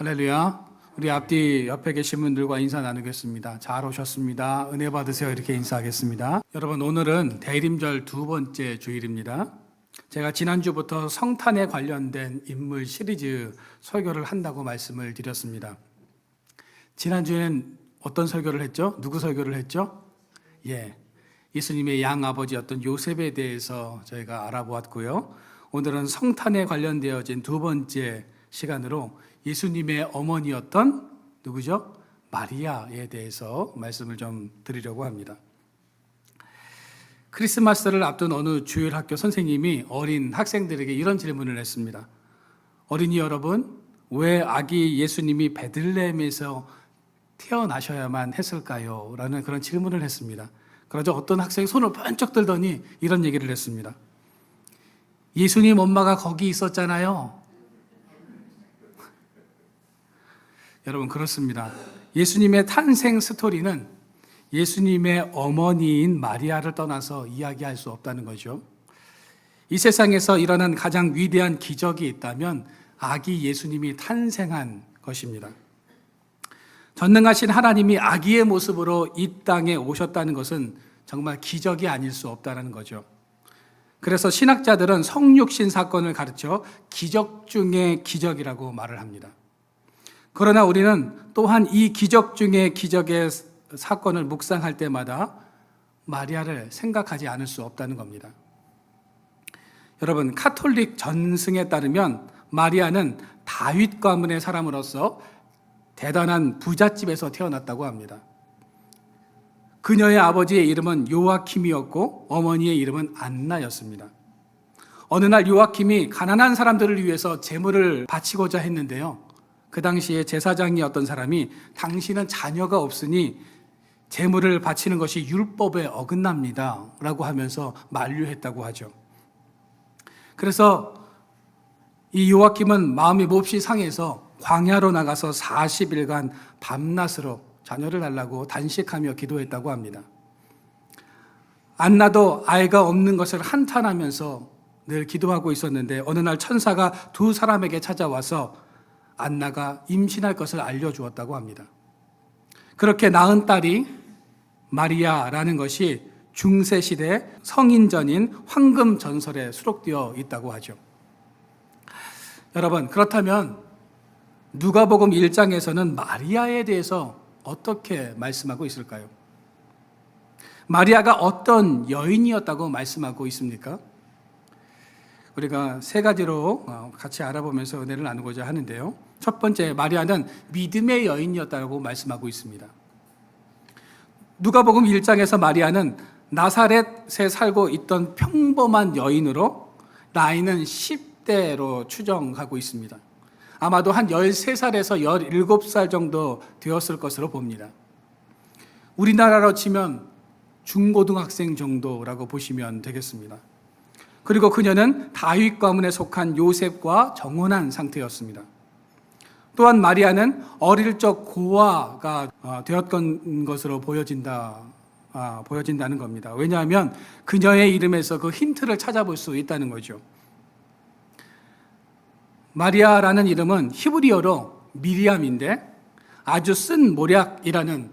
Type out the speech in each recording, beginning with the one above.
할렐루야. 우리 앞뒤 옆에 계신 분들과 인사 나누겠습니다. 잘 오셨습니다. 은혜 받으세요. 이렇게 인사하겠습니다. 여러분, 오늘은 대림절 두 번째 주일입니다. 제가 지난주부터 성탄에 관련된 인물 시리즈 설교를 한다고 말씀을 드렸습니다. 지난주에는 어떤 설교를 했죠? 누구 설교를 했죠? 예수님의 양아버지였던 요셉에 대해서 저희가 알아보았고요. 오늘은 성탄에 관련되어진 두 번째 시간으로 예수님의 어머니였던 누구죠? 마리아에 대해서 말씀을 좀 드리려고 합니다. 크리스마스를 앞둔 어느 주일학교 선생님이 어린 학생들에게 이런 질문을 했습니다. 어린이 여러분, 왜 아기 예수님이 베들레헴에서 태어나셔야만 했을까요? 라는 그런 질문을 했습니다. 그러자 어떤 학생이 손을 번쩍 들더니 이런 얘기를 했습니다. 예수님 엄마가 거기 있었잖아요. 여러분, 그렇습니다. 예수님의 탄생 스토리는 예수님의 어머니인 마리아를 떠나서 이야기할 수 없다는 거죠. 이 세상에서 일어난 가장 위대한 기적이 있다면 아기 예수님이 탄생한 것입니다. 전능하신 하나님이 아기의 모습으로 이 땅에 오셨다는 것은 정말 기적이 아닐 수 없다는 거죠. 그래서 신학자들은 성육신 사건을 가르쳐 기적 중의 기적이라고 말을 합니다. 그러나 우리는 또한 이 기적 중의 기적의 사건을 묵상할 때마다 마리아를 생각하지 않을 수 없다는 겁니다. 여러분, 카톨릭 전승에 따르면 마리아는 다윗 가문의 사람으로서 대단한 부잣집에서 태어났다고 합니다. 그녀의 아버지의 이름은 요아킴이었고 어머니의 이름은 안나였습니다. 어느 날 요아킴이 가난한 사람들을 위해서 제물을 바치고자 했는데요. 그 당시에 제사장이었던 사람이 당신은 자녀가 없으니 제물을 바치는 것이 율법에 어긋납니다 라고 하면서 만류했다고 하죠. 그래서 이 요아킴은 마음이 몹시 상해서 광야로 나가서 40일간 밤낮으로 자녀를 달라고 단식하며 기도했다고 합니다. 안나도 아이가 없는 것을 한탄하면서 늘 기도하고 있었는데 어느 날 천사가 두 사람에게 찾아와서 안나가 임신할 것을 알려주었다고 합니다. 그렇게 낳은 딸이 마리아라는 것이 중세시대 성인전인 황금 전설에 수록되어 있다고 하죠. 여러분, 그렇다면 누가복음 1장에서는 마리아에 대해서 어떻게 말씀하고 있을까요? 마리아가 어떤 여인이었다고 말씀하고 있습니까? 우리가 세 가지로 같이 알아보면서 은혜를 나누고자 하는데요. 첫 번째, 마리아는 믿음의 여인이었다고 말씀하고 있습니다. 누가복음 1장에서 마리아는 나사렛에 살고 있던 평범한 여인으로 나이는 10대로 추정하고 있습니다. 아마도 한 13살에서 17살 정도 되었을 것으로 봅니다. 우리나라로 치면 중고등학생 정도라고 보시면 되겠습니다. 그리고 그녀는 다윗 가문에 속한 요셉과 정혼한 상태였습니다. 또한 마리아는 어릴 적 고아가 되었던 것으로 보여진다는 겁니다. 왜냐하면 그녀의 이름에서 그 힌트를 찾아볼 수 있다는 거죠. 마리아라는 이름은 히브리어로 미리암인데 아주 쓴 모략이라는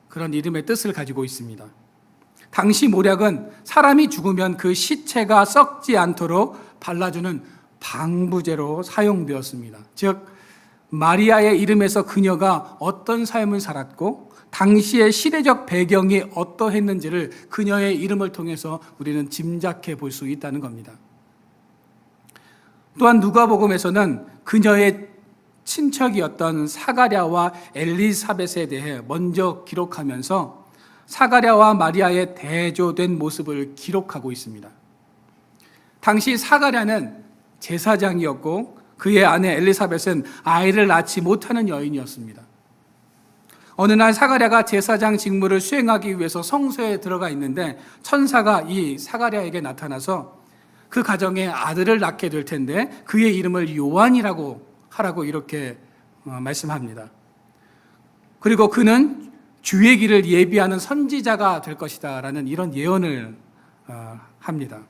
그런 이름의 뜻을 가지고 있습니다. 당시 모략은 사람이 죽으면 그 시체가 썩지 않도록 발라주는 방부제로 사용되었습니다. 즉, 마리아의 이름에서 그녀가 어떤 삶을 살았고 당시의 시대적 배경이 어떠했는지를 그녀의 이름을 통해서 우리는 짐작해 볼 수 있다는 겁니다. 또한 누가복음에서는 그녀의 친척이었던 사가랴와 엘리사벳에 대해 먼저 기록하면서 사가랴와 마리아의 대조된 모습을 기록하고 있습니다. 당시 사가랴는 제사장이었고 그의 아내 엘리사벳은 아이를 낳지 못하는 여인이었습니다. 어느 날 사가랴가 제사장 직무를 수행하기 위해서 성소에 들어가 있는데 천사가 이 사가랴에게 나타나서 그 가정에 아들을 낳게 될 텐데 그의 이름을 요한이라고 하라고 이렇게 말씀합니다. 그리고 그는 주의 길을 예비하는 선지자가 될 것이다 라는 이런 예언을 합니다.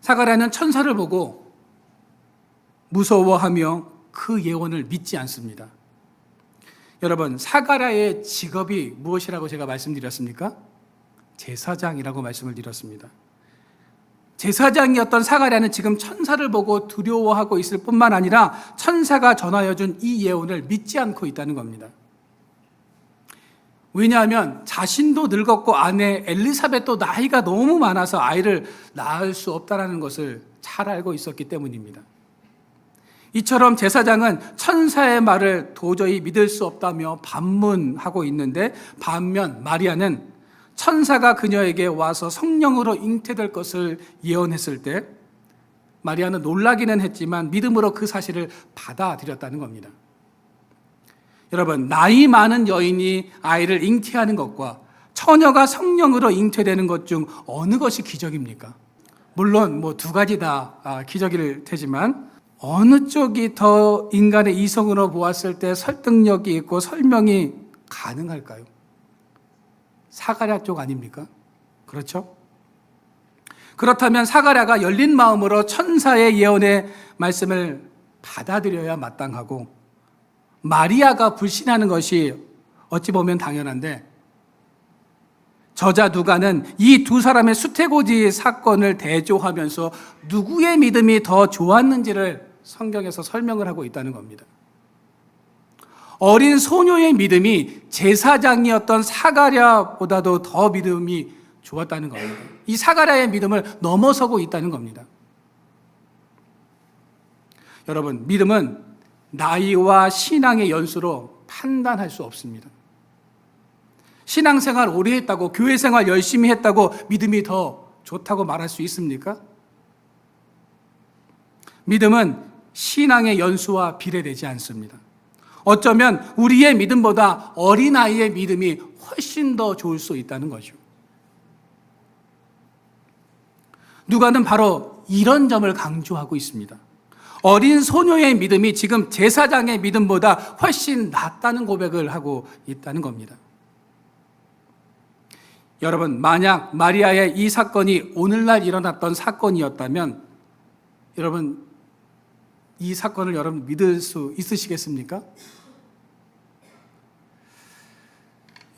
사가랴는 천사를 보고 무서워하며 그 예언을 믿지 않습니다. 여러분, 사가랴의 직업이 무엇이라고 제가 말씀드렸습니까? 제사장이라고 말씀을 드렸습니다. 제사장이었던 사가랴는 지금 천사를 보고 두려워하고 있을 뿐만 아니라 천사가 전하여 준 이 예언을 믿지 않고 있다는 겁니다. 왜냐하면 자신도 늙었고 아내 엘리사벳도 나이가 너무 많아서 아이를 낳을 수 없다는 것을 잘 알고 있었기 때문입니다. 이처럼 제사장은 천사의 말을 도저히 믿을 수 없다며 반문하고 있는데, 반면 마리아는 천사가 그녀에게 와서 성령으로 잉태될 것을 예언했을 때 마리아는 놀라기는 했지만 믿음으로 그 사실을 받아들였다는 겁니다. 여러분, 나이 많은 여인이 아이를 잉태하는 것과 처녀가 성령으로 잉태되는 것 중 어느 것이 기적입니까? 물론 두 가지 다 기적일 테지만 어느 쪽이 더 인간의 이성으로 보았을 때 설득력이 있고 설명이 가능할까요? 사가랴 쪽 아닙니까? 그렇죠? 그렇다면 사가랴가 열린 마음으로 천사의 예언의 말씀을 받아들여야 마땅하고, 마리아가 불신하는 것이 어찌 보면 당연한데, 저자 누가는 이 두 사람의 수태고지 사건을 대조하면서 누구의 믿음이 더 좋았는지를 성경에서 설명을 하고 있다는 겁니다. 어린 소녀의 믿음이 제사장이었던 사가랴보다도 더 믿음이 좋았다는 겁니다. 이 사가랴의 믿음을 넘어서고 있다는 겁니다. 여러분, 믿음은 나이와 신앙의 연수로 판단할 수 없습니다. 신앙생활 오래 했다고, 교회생활 열심히 했다고 믿음이 더 좋다고 말할 수 있습니까? 믿음은 신앙의 연수와 비례되지 않습니다. 어쩌면 우리의 믿음보다 어린아이의 믿음이 훨씬 더 좋을 수 있다는 거죠. 누가는 바로 이런 점을 강조하고 있습니다. 어린 소녀의 믿음이 지금 제사장의 믿음보다 훨씬 낫다는 고백을 하고 있다는 겁니다. 여러분, 만약 마리아의 이 사건이 오늘날 일어났던 사건이었다면 여러분, 이 사건을 여러분 믿을 수 있으시겠습니까?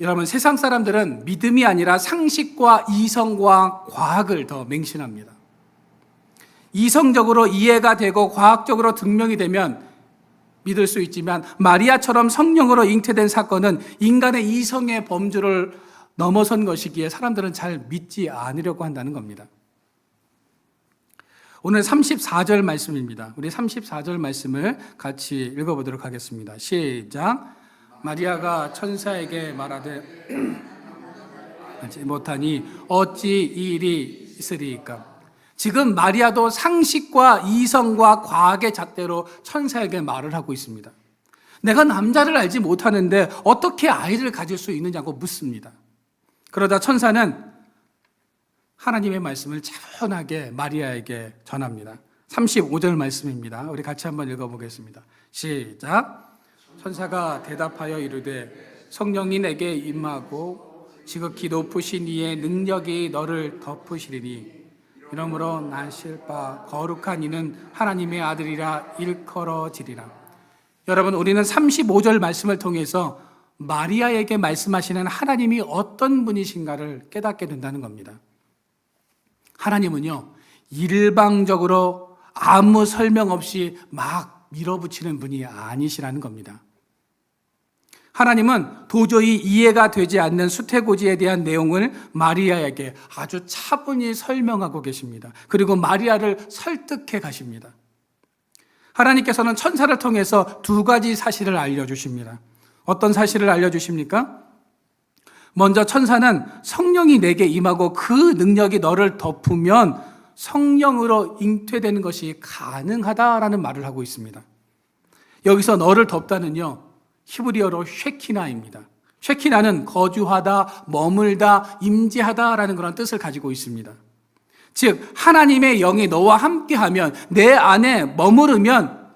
여러분, 세상 사람들은 믿음이 아니라 상식과 이성과 과학을 더 맹신합니다. 이성적으로 이해가 되고 과학적으로 증명이 되면 믿을 수 있지만, 마리아처럼 성령으로 잉태된 사건은 인간의 이성의 범주를 넘어선 것이기에 사람들은 잘 믿지 않으려고 한다는 겁니다. 오늘 34절 말씀입니다. 우리 34절 말씀을 같이 읽어보도록 하겠습니다. 시작. 마리아가 천사에게 말하되 하지 못하니 어찌 이 일이 있으리이까. 지금 마리아도 상식과 이성과 과학의 잣대로 천사에게 말을 하고 있습니다. 내가 남자를 알지 못하는데 어떻게 아이를 가질 수 있느냐고 묻습니다. 그러다 천사는 하나님의 말씀을 차분하게 마리아에게 전합니다. 35절 말씀입니다. 우리 같이 한번 읽어보겠습니다. 시작. 천사가 대답하여 이르되 성령이 내게 임하고 지극히 높으신 이의 능력이 너를 덮으시리니 이러므로 나실 바 거룩한 이는 하나님의 아들이라 일컬어지리라. 여러분, 우리는 35절 말씀을 통해서 마리아에게 말씀하시는 하나님이 어떤 분이신가를 깨닫게 된다는 겁니다. 하나님은요, 일방적으로 아무 설명 없이 막 밀어붙이는 분이 아니시라는 겁니다. 하나님은 도저히 이해가 되지 않는 수태고지에 대한 내용을 마리아에게 아주 차분히 설명하고 계십니다. 그리고 마리아를 설득해 가십니다. 하나님께서는 천사를 통해서 두 가지 사실을 알려주십니다. 어떤 사실을 알려주십니까? 먼저 천사는 성령이 내게 임하고 그 능력이 너를 덮으면 성령으로 잉태되는 것이 가능하다라는 말을 하고 있습니다. 여기서 너를 덮다는요, 히브리어로 쉐키나입니다. 쉐키나는 거주하다, 머물다, 임재하다라는 그런 뜻을 가지고 있습니다. 즉, 하나님의 영이 너와 함께하면, 내 안에 머무르면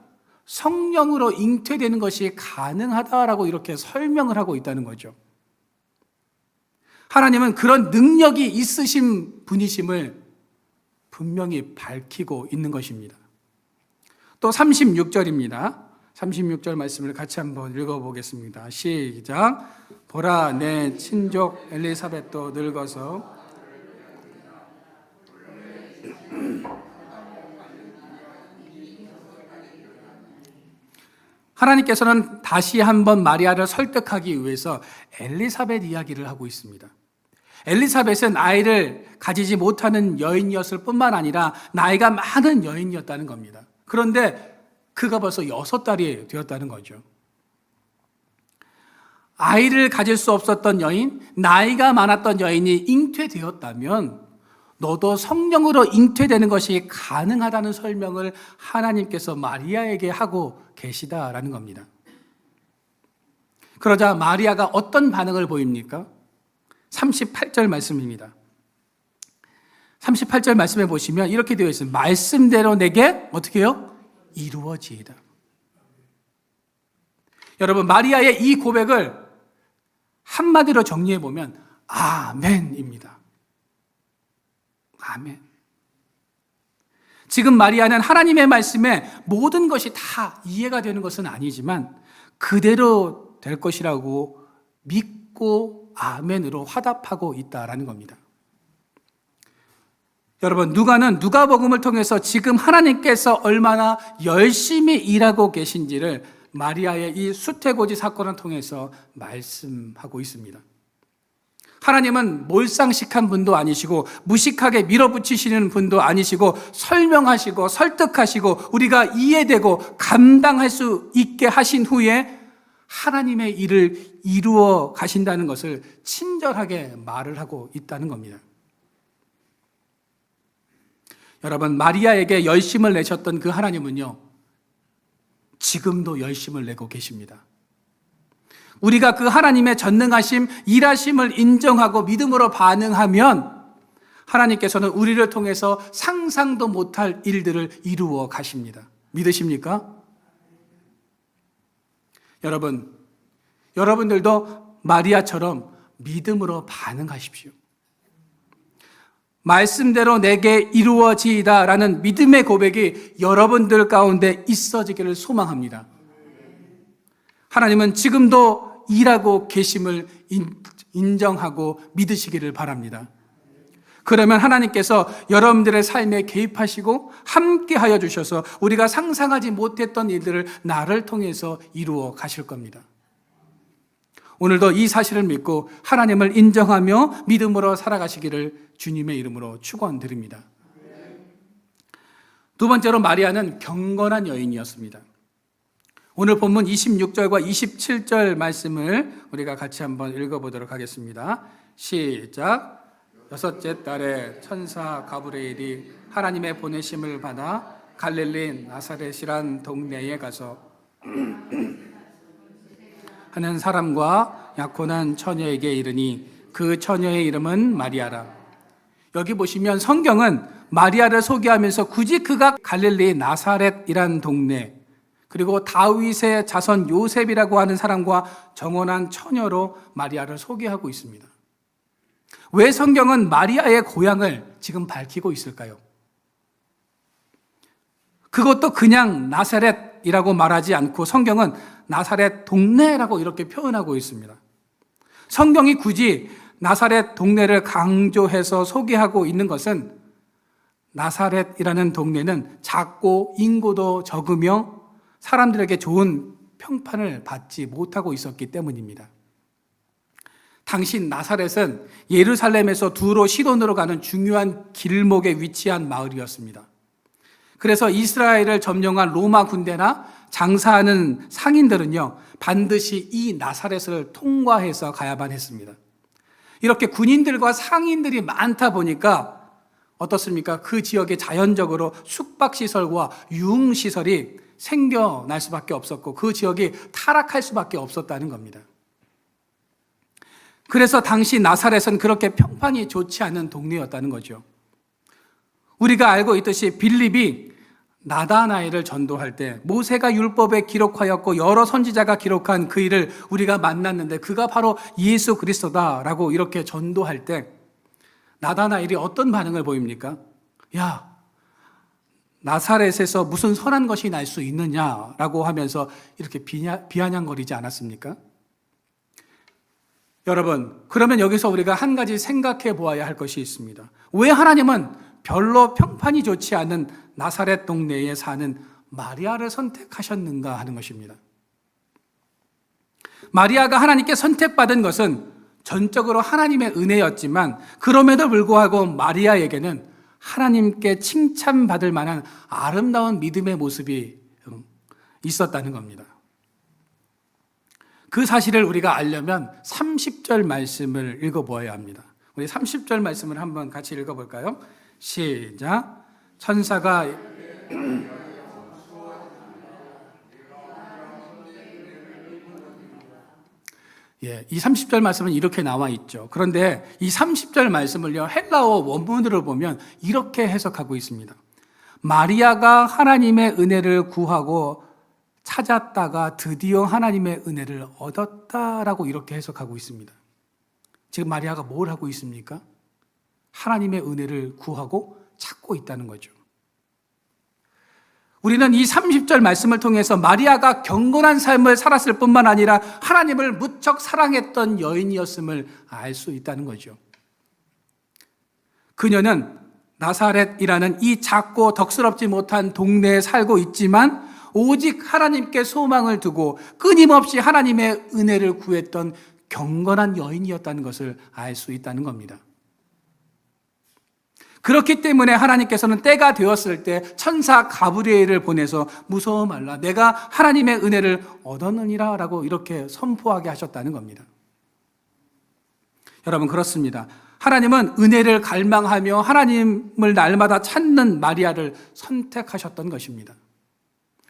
성령으로 잉태되는 것이 가능하다라고 이렇게 설명을 하고 있다는 거죠. 하나님은 그런 능력이 있으신 분이심을 분명히 밝히고 있는 것입니다. 또 36절입니다. 36절 말씀을 같이 한번 읽어보겠습니다. 시작. 보라, 내 친족 엘리사벳도 늙어서 하나님께서는 다시 한번 마리아를 설득하기 위해서 엘리사벳 이야기를 하고 있습니다. 엘리사벳은 아이를 가지지 못하는 여인이었을 뿐만 아니라 나이가 많은 여인이었다는 겁니다. 그런데 그가 벌써 6달이 되었다는 거죠. 아이를 가질 수 없었던 여인, 나이가 많았던 여인이 잉태되었다면 너도 성령으로 잉태되는 것이 가능하다는 설명을 하나님께서 마리아에게 하고 계시다라는 겁니다. 그러자 마리아가 어떤 반응을 보입니까? 38절 말씀입니다. 38절 말씀에 보시면 이렇게 되어 있습니다. 말씀대로 내게 어떻게 해요? 이루어지이다. 여러분, 마리아의 이 고백을 한마디로 정리해 보면 아멘입니다. 아멘. 지금 마리아는 하나님의 말씀에 모든 것이 다 이해가 되는 것은 아니지만 그대로 될 것이라고 믿고 아멘으로 화답하고 있다라는 겁니다. 여러분, 누가는 누가복음을 통해서 지금 하나님께서 얼마나 열심히 일하고 계신지를 마리아의 이 수태고지 사건을 통해서 말씀하고 있습니다. 하나님은 몰상식한 분도 아니시고 무식하게 밀어붙이시는 분도 아니시고 설명하시고 설득하시고 우리가 이해되고 감당할 수 있게 하신 후에 하나님의 일을 이루어 가신다는 것을 친절하게 말을 하고 있다는 겁니다. 여러분, 마리아에게 열심을 내셨던 그 하나님은요, 지금도 열심을 내고 계십니다. 우리가 그 하나님의 전능하심, 일하심을 인정하고 믿음으로 반응하면 하나님께서는 우리를 통해서 상상도 못할 일들을 이루어 가십니다. 믿으십니까? 여러분들도 마리아처럼 믿음으로 반응하십시오. 말씀대로 내게 이루어지이다 라는 믿음의 고백이 여러분들 가운데 있어지기를 소망합니다. 하나님은 지금도 일하고 계심을 인정하고 믿으시기를 바랍니다. 그러면 하나님께서 여러분들의 삶에 개입하시고 함께하여 주셔서 우리가 상상하지 못했던 일들을 나를 통해서 이루어 가실 겁니다. 오늘도 이 사실을 믿고 하나님을 인정하며 믿음으로 살아가시기를 주님의 이름으로 축원드립니다. 두 번째로 마리아는 경건한 여인이었습니다. 오늘 본문 26절과 27절 말씀을 우리가 같이 한번 읽어보도록 하겠습니다. 시작. 6째 달에 천사 가브리엘이 하나님의 보내심을 받아 갈릴리 나사렛이란 동네에 가서 하는 사람과 약혼한 처녀에게 이르니 그 처녀의 이름은 마리아라. 여기 보시면 성경은 마리아를 소개하면서 굳이 그가 갈릴리 나사렛이란 동네 그리고 다윗의 자손 요셉이라고 하는 사람과 정혼한 처녀로 마리아를 소개하고 있습니다. 왜 성경은 마리아의 고향을 지금 밝히고 있을까요? 그것도 그냥 나사렛이라고 말하지 않고 성경은 나사렛 동네라고 이렇게 표현하고 있습니다. 성경이 굳이 나사렛 동네를 강조해서 소개하고 있는 것은 나사렛이라는 동네는 작고 인구도 적으며 사람들에게 좋은 평판을 받지 못하고 있었기 때문입니다. 당시 나사렛은 예루살렘에서 두로 시돈으로 가는 중요한 길목에 위치한 마을이었습니다. 그래서 이스라엘을 점령한 로마 군대나 장사하는 상인들은요, 반드시 이 나사렛을 통과해서 가야만 했습니다. 이렇게 군인들과 상인들이 많다 보니까 어떻습니까? 그 지역에 자연적으로 숙박시설과 유흥시설이 생겨날 수밖에 없었고 그 지역이 타락할 수밖에 없었다는 겁니다. 그래서 당시 나사렛은 그렇게 평판이 좋지 않은 동네였다는 거죠. 우리가 알고 있듯이 빌립이 나다나엘을 전도할 때 모세가 율법에 기록하였고 여러 선지자가 기록한 그 일을 우리가 만났는데 그가 바로 예수 그리스도다라고 이렇게 전도할 때 나다나엘이 어떤 반응을 보입니까? 야, 나사렛에서 무슨 선한 것이 날 수 있느냐라고 하면서 이렇게 비아냥거리지 않았습니까? 여러분, 그러면 여기서 우리가 한 가지 생각해 보아야 할 것이 있습니다. 왜 하나님은 별로 평판이 좋지 않은 나사렛 동네에 사는 마리아를 선택하셨는가 하는 것입니다. 마리아가 하나님께 선택받은 것은 전적으로 하나님의 은혜였지만 그럼에도 불구하고 마리아에게는 하나님께 칭찬받을 만한 아름다운 믿음의 모습이 있었다는 겁니다. 그 사실을 우리가 알려면 30절 말씀을 읽어보아야 합니다. 우리 30절 말씀을 한번 같이 읽어볼까요? 시작. 천사가 이 30절 말씀은 이렇게 나와 있죠. 그런데 이 30절 말씀을요, 헬라어 원문으로 보면 이렇게 해석하고 있습니다. 마리아가 하나님의 은혜를 구하고 찾았다가 드디어 하나님의 은혜를 얻었다라고 이렇게 해석하고 있습니다. 지금 마리아가 뭘 하고 있습니까? 하나님의 은혜를 구하고 찾고 있다는 거죠. 우리는 이 30절 말씀을 통해서 마리아가 경건한 삶을 살았을 뿐만 아니라 하나님을 무척 사랑했던 여인이었음을 알 수 있다는 거죠. 그녀는 나사렛이라는 이 작고 덕스럽지 못한 동네에 살고 있지만 오직 하나님께 소망을 두고 끊임없이 하나님의 은혜를 구했던 경건한 여인이었다는 것을 알 수 있다는 겁니다. 그렇기 때문에 하나님께서는 때가 되었을 때 천사 가브리엘을 보내서 무서워 말라, 내가 하나님의 은혜를 얻었느니라 라고 이렇게 선포하게 하셨다는 겁니다. 여러분, 그렇습니다. 하나님은 은혜를 갈망하며 하나님을 날마다 찾는 마리아를 선택하셨던 것입니다.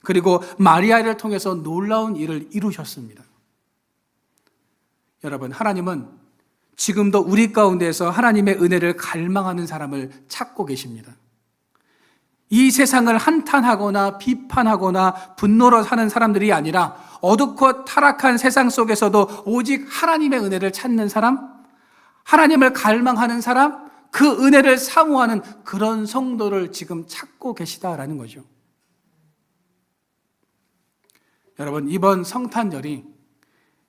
그리고 마리아를 통해서 놀라운 일을 이루셨습니다. 여러분, 하나님은 지금도 우리 가운데에서 하나님의 은혜를 갈망하는 사람을 찾고 계십니다. 이 세상을 한탄하거나 비판하거나 분노로 사는 사람들이 아니라 어둡고 타락한 세상 속에서도 오직 하나님의 은혜를 찾는 사람, 하나님을 갈망하는 사람, 그 은혜를 사모하는 그런 성도를 지금 찾고 계시다라는 거죠. 여러분, 이번 성탄절이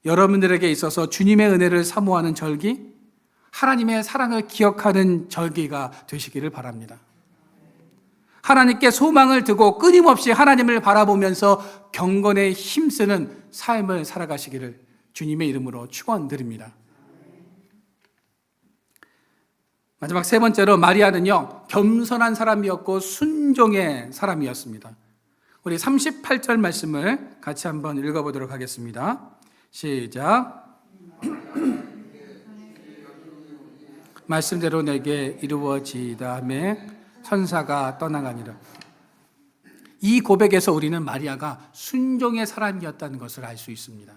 여러분들에게 있어서 주님의 은혜를 사모하는 절기, 하나님의 사랑을 기억하는 절기가 되시기를 바랍니다. 하나님께 소망을 두고 끊임없이 하나님을 바라보면서 경건에 힘쓰는 삶을 살아가시기를 주님의 이름으로 축원드립니다. 마지막 세 번째로 마리아는요, 겸손한 사람이었고 순종의 사람이었습니다. 우리 38절 말씀을 같이 한번 읽어보도록 하겠습니다. 시작. 말씀대로 내게 이루어지다매 천사가 떠나가니라. 이 고백에서 우리는 마리아가 순종의 사람이었다는 것을 알 수 있습니다.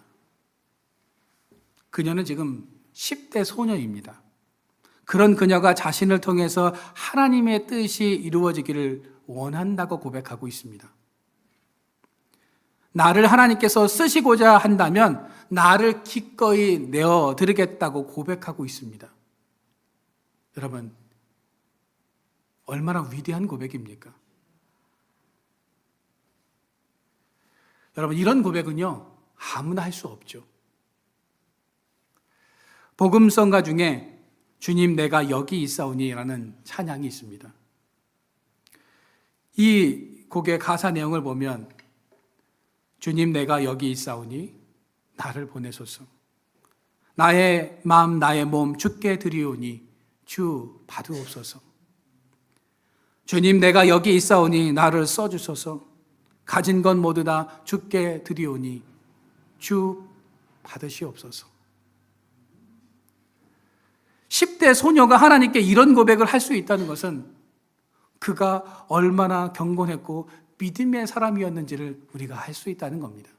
그녀는 지금 10대 소녀입니다. 그런 그녀가 자신을 통해서 하나님의 뜻이 이루어지기를 원한다고 고백하고 있습니다. 나를 하나님께서 쓰시고자 한다면 나를 기꺼이 내어드리겠다고 고백하고 있습니다. 여러분, 얼마나 위대한 고백입니까? 여러분, 이런 고백은요, 아무나 할 수 없죠. 복음성가 중에 주님 내가 여기 있사오니 라는 찬양이 있습니다. 이 곡의 가사 내용을 보면 주님 내가 여기 있사오니 나를 보내소서. 나의 마음 나의 몸 주께 드리오니 주 받으옵소서. 주님 내가 여기 있사오니 나를 써주소서. 가진 것 모두 다 주께 드리오니 주 받으시옵소서. 10대 소녀가 하나님께 이런 고백을 할 수 있다는 것은 그가 얼마나 경건했고 믿음의 사람이었는지를 우리가 알 수 있다는 겁니다.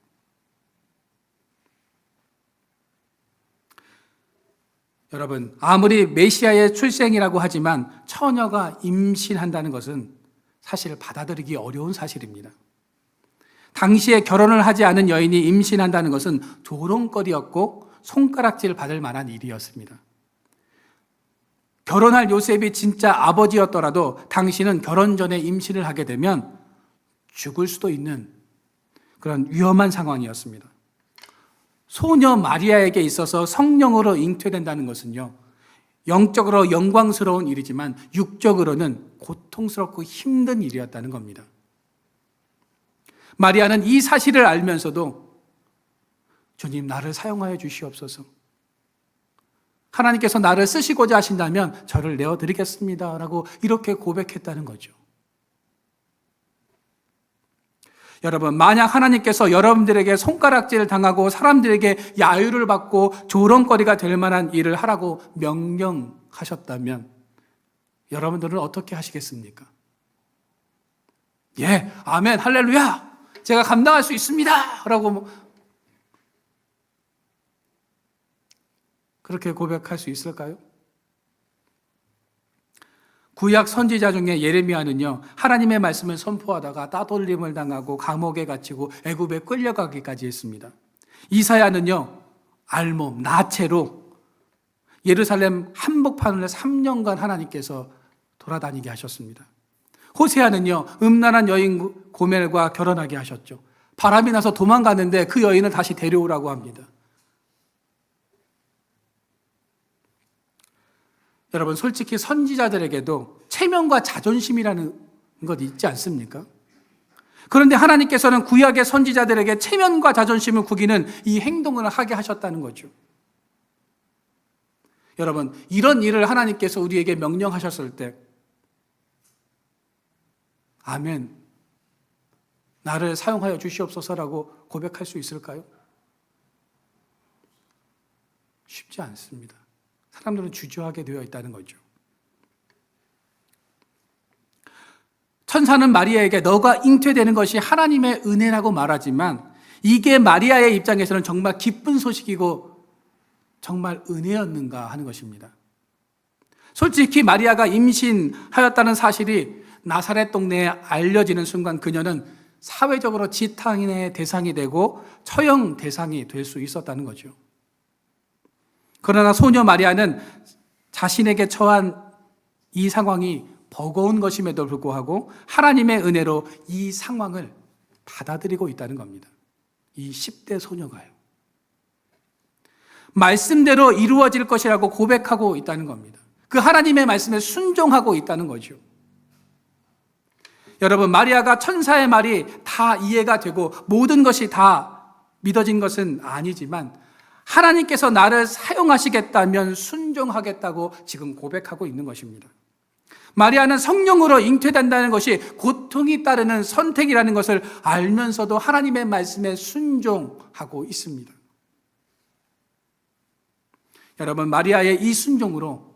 여러분, 아무리 메시아의 출생이라고 하지만 처녀가 임신한다는 것은 사실 받아들이기 어려운 사실입니다. 당시에 결혼을 하지 않은 여인이 임신한다는 것은 조롱거리였고 손가락질 받을 만한 일이었습니다. 결혼할 요셉이 진짜 아버지였더라도 당신은 결혼 전에 임신을 하게 되면 죽을 수도 있는 그런 위험한 상황이었습니다. 소녀 마리아에게 있어서 성령으로 잉태된다는 것은요, 영적으로 영광스러운 일이지만 육적으로는 고통스럽고 힘든 일이었다는 겁니다. 마리아는 이 사실을 알면서도 주님, 나를 사용하여 주시옵소서. 하나님께서 나를 쓰시고자 하신다면 저를 내어드리겠습니다 라고 이렇게 고백했다는 거죠. 여러분, 만약 하나님께서 여러분들에게 손가락질을 당하고 사람들에게 야유를 받고 조롱거리가 될 만한 일을 하라고 명령하셨다면 여러분들은 어떻게 하시겠습니까? 예, 아멘, 할렐루야, 제가 감당할 수 있습니다 라고 그렇게 고백할 수 있을까요? 구약 선지자 중에 예레미야는요, 하나님의 말씀을 선포하다가 따돌림을 당하고 감옥에 갇히고 애굽에 끌려가기까지 했습니다. 이사야는요, 알몸, 나체로 예루살렘 한복판을 3년간 하나님께서 돌아다니게 하셨습니다. 호세아는요, 음란한 여인 고멜과 결혼하게 하셨죠. 바람이 나서 도망갔는데 그 여인을 다시 데려오라고 합니다. 여러분, 솔직히 선지자들에게도 체면과 자존심이라는 것 있지 않습니까? 그런데 하나님께서는 구약의 선지자들에게 체면과 자존심을 구기는 이 행동을 하게 하셨다는 거죠. 여러분, 이런 일을 하나님께서 우리에게 명령하셨을 때 아멘, 나를 사용하여 주시옵소서라고 고백할 수 있을까요? 쉽지 않습니다. 사람들은 주저하게 되어 있다는 거죠. 천사는 마리아에게 너가 잉태되는 것이 하나님의 은혜라고 말하지만 이게 마리아의 입장에서는 정말 기쁜 소식이고 정말 은혜였는가 하는 것입니다. 솔직히 마리아가 임신하였다는 사실이 나사렛 동네에 알려지는 순간 그녀는 사회적으로 지탄의 대상이 되고 처형 대상이 될 수 있었다는 거죠. 그러나 소녀 마리아는 자신에게 처한 이 상황이 버거운 것임에도 불구하고 하나님의 은혜로 이 상황을 받아들이고 있다는 겁니다. 이 10대 소녀가요. 말씀대로 이루어질 것이라고 고백하고 있다는 겁니다. 그 하나님의 말씀에 순종하고 있다는 거죠. 여러분, 마리아가 천사의 말이 다 이해가 되고 모든 것이 다 믿어진 것은 아니지만 하나님께서 나를 사용하시겠다면 순종하겠다고 지금 고백하고 있는 것입니다. 마리아는 성령으로 잉태된다는 것이 고통이 따르는 선택이라는 것을 알면서도 하나님의 말씀에 순종하고 있습니다. 여러분, 마리아의 이 순종으로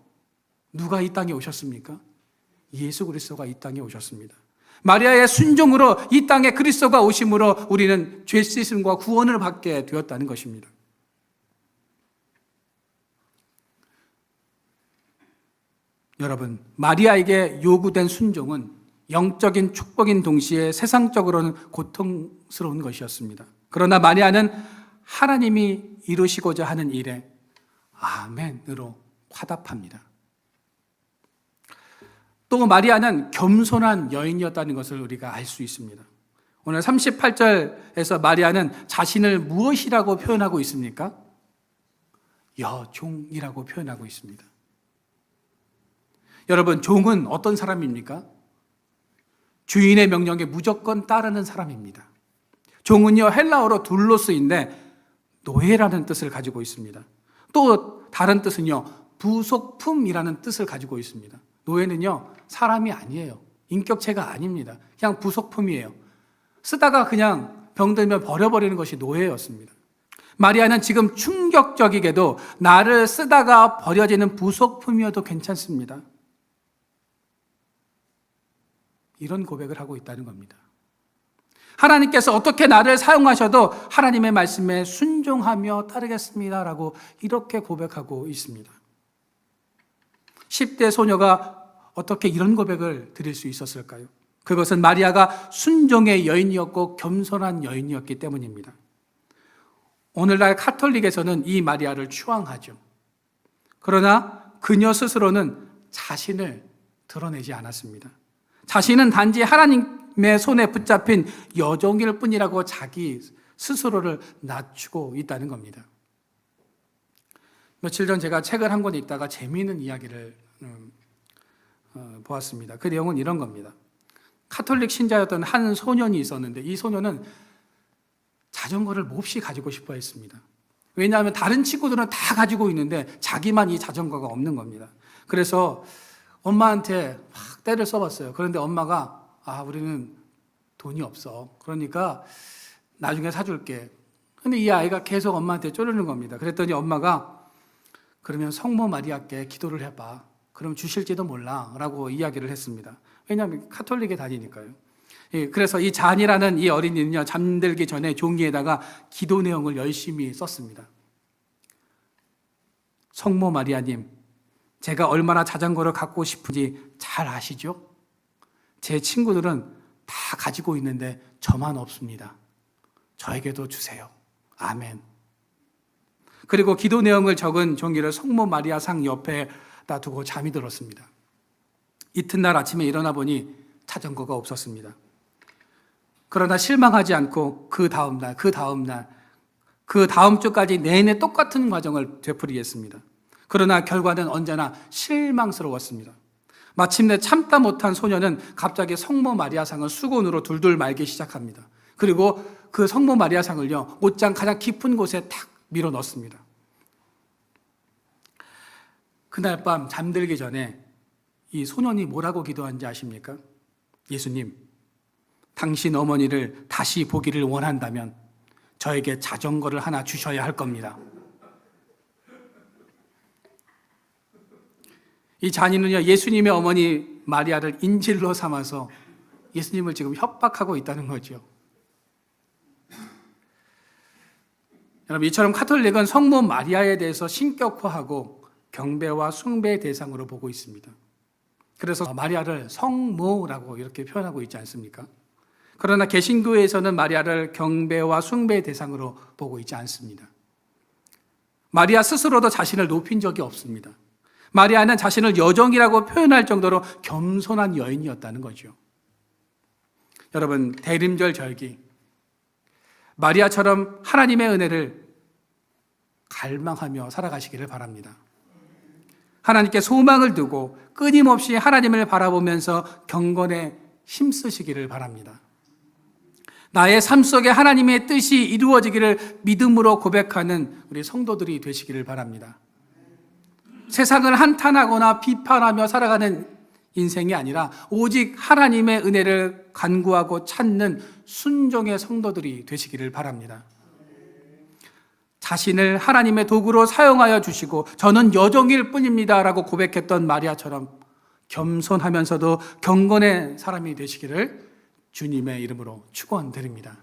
누가 이 땅에 오셨습니까? 예수 그리스도가 이 땅에 오셨습니다. 마리아의 순종으로 이 땅에 그리스도가 오심으로 우리는 죄 씻음과 구원을 받게 되었다는 것입니다. 여러분, 마리아에게 요구된 순종은 영적인 축복인 동시에 세상적으로는 고통스러운 것이었습니다. 그러나 마리아는 하나님이 이루시고자 하는 일에 아멘으로 화답합니다. 또 마리아는 겸손한 여인이었다는 것을 우리가 알 수 있습니다. 오늘 38절에서 마리아는 자신을 무엇이라고 표현하고 있습니까? 여종이라고 표현하고 있습니다. 여러분, 종은 어떤 사람입니까? 주인의 명령에 무조건 따르는 사람입니다. 종은요, 헬라어로 둘로스인데 노예라는 뜻을 가지고 있습니다. 또 다른 뜻은요, 부속품이라는 뜻을 가지고 있습니다. 노예는요, 사람이 아니에요. 인격체가 아닙니다. 그냥 부속품이에요. 쓰다가 그냥 병들면 버려버리는 것이 노예였습니다. 마리아는 지금 충격적이게도 나를 쓰다가 버려지는 부속품이어도 괜찮습니다. 이런 고백을 하고 있다는 겁니다. 하나님께서 어떻게 나를 사용하셔도 하나님의 말씀에 순종하며 따르겠습니다라고 이렇게 고백하고 있습니다. 10대 소녀가 어떻게 이런 고백을 드릴 수 있었을까요? 그것은 마리아가 순종의 여인이었고 겸손한 여인이었기 때문입니다. 오늘날 카톨릭에서는 이 마리아를 추앙하죠. 그러나 그녀 스스로는 자신을 드러내지 않았습니다. 자신은 단지 하나님의 손에 붙잡힌 여종일 뿐이라고 자기 스스로를 낮추고 있다는 겁니다. 며칠 전 제가 책을 한 권 읽다가 재미있는 이야기를 보았습니다. 그 내용은 이런 겁니다. 카톨릭 신자였던 한 소년이 있었는데 이 소년은 자전거를 몹시 가지고 싶어 했습니다. 왜냐하면 다른 친구들은 다 가지고 있는데 자기만 이 자전거가 없는 겁니다. 그래서 엄마한테 막 떼를 써봤어요. 그런데 엄마가 우리는 돈이 없어. 그러니까 나중에 사줄게. 근데 이 아이가 계속 엄마한테 쪼르는 겁니다. 그랬더니 엄마가 그러면 성모 마리아께 기도를 해봐. 그럼 주실지도 몰라 라고 이야기를 했습니다. 왜냐하면 카톨릭에 다니니까요. 그래서 이 잔이라는 이 어린이는요, 잠들기 전에 종이에다가 기도 내용을 열심히 썼습니다. 성모 마리아님, 제가 얼마나 자전거를 갖고 싶은지 잘 아시죠? 제 친구들은 다 가지고 있는데 저만 없습니다. 저에게도 주세요. 아멘. 그리고 기도 내용을 적은 종이를 성모 마리아 상 옆에다 두고 잠이 들었습니다. 이튿날 아침에 일어나 보니 자전거가 없었습니다. 그러나 실망하지 않고 그 다음 주까지 내내 똑같은 과정을 되풀이했습니다. 그러나 결과는 언제나 실망스러웠습니다. 마침내 참다 못한 소녀는 갑자기 성모 마리아상을 수건으로 둘둘 말기 시작합니다. 그리고 그 성모 마리아상을요, 옷장 가장 깊은 곳에 탁 밀어 넣습니다. 그날 밤 잠들기 전에 이 소년이 뭐라고 기도한지 아십니까? 예수님, 당신 어머니를 다시 보기를 원한다면 저에게 자전거를 하나 주셔야 할 겁니다. 이 잔이는요, 예수님의 어머니 마리아를 인질로 삼아서 예수님을 지금 협박하고 있다는 거죠. 여러분, 이처럼 카톨릭은 성모 마리아에 대해서 신격화하고 경배와 숭배의 대상으로 보고 있습니다. 그래서 마리아를 성모라고 이렇게 표현하고 있지 않습니까? 그러나 개신교에서는 마리아를 경배와 숭배의 대상으로 보고 있지 않습니다. 마리아 스스로도 자신을 높인 적이 없습니다. 마리아는 자신을 여종이라고 표현할 정도로 겸손한 여인이었다는 거죠. 여러분, 대림절 절기, 마리아처럼 하나님의 은혜를 갈망하며 살아가시기를 바랍니다. 하나님께 소망을 두고 끊임없이 하나님을 바라보면서 경건에 힘쓰시기를 바랍니다. 나의 삶 속에 하나님의 뜻이 이루어지기를 믿음으로 고백하는 우리 성도들이 되시기를 바랍니다. 세상을 한탄하거나 비판하며 살아가는 인생이 아니라 오직 하나님의 은혜를 간구하고 찾는 순종의 성도들이 되시기를 바랍니다. 자신을 하나님의 도구로 사용하여 주시고 저는 여종일 뿐입니다 라고 고백했던 마리아처럼 겸손하면서도 경건의 사람이 되시기를 주님의 이름으로 축원드립니다.